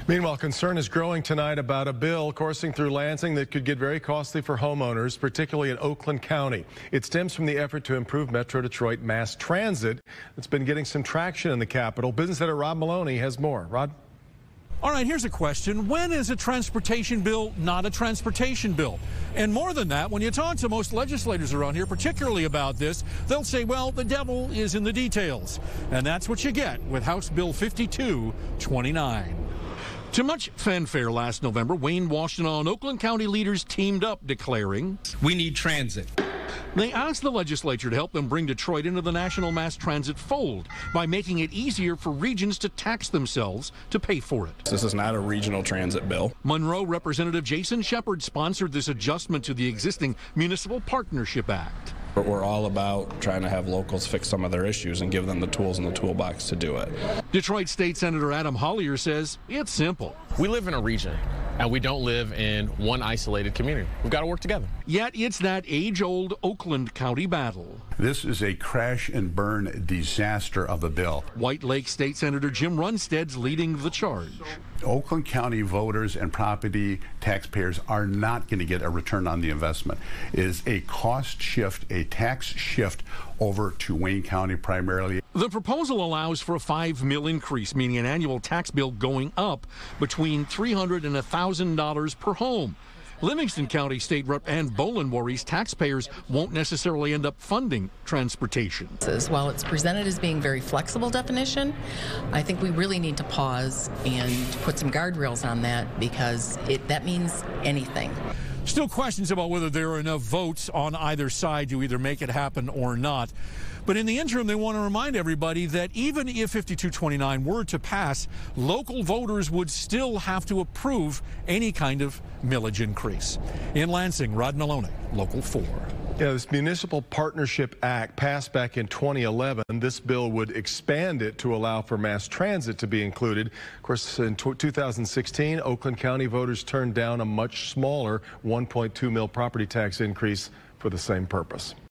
Meanwhile, concern is growing tonight about a bill coursing through Lansing that could get very costly for homeowners, particularly in Oakland County. It stems from the effort to improve Metro Detroit mass transit that's been getting some traction in the capital. Business editor Rod Maloney has more. Rod? All right, here's a question. When is a transportation bill not a transportation bill? And more than that, when you talk to most legislators around here, particularly about this, they'll say, well, the devil is in the details. And that's what you get with House Bill 5229. To much fanfare last November, Wayne Washtenaw and Oakland County leaders teamed up, declaring, "We need transit." They asked the legislature to help them bring Detroit into the national mass transit fold by making it easier for regions to tax themselves to pay for it. This is not a regional transit bill. Monroe Representative Jason Shepard sponsored this adjustment to the existing Municipal Partnership Act. But we're all about trying to have locals fix some of their issues and give them the tools in the toolbox to do it. Detroit State Senator Adam Hollier says it's simple. We live in a region, and we don't live in one isolated community. We've got to work together. Yet it's that age-old Oakland County battle. This is a crash and burn disaster of a bill. White Lake State Senator Jim Runestad's leading the charge. Oakland County voters and property taxpayers are not going to get a return on the investment. It is a cost shift, a tax shift over to Wayne County primarily. The proposal allows for a $5 million increase, meaning an annual tax bill going up between $300 and $1,000 per home. Livingston County State Rep Ann Bolin worries taxpayers won't necessarily end up funding transportation. While it's presented as being very flexible definition, I think we really need to pause and put some guardrails on that, because that means anything. Still questions about whether there are enough votes on either side to either make it happen or not. But in the interim, they want to remind everybody that even if 5229 were to pass, local voters would still have to approve any kind of millage increase. In Lansing, Rod Maloney, Local 4. Yeah, this Municipal Partnership Act passed back in 2011. This bill would expand it to allow for mass transit to be included. Of course, in 2016, Oakland County voters turned down a much smaller 1.2 mil property tax increase for the same purpose.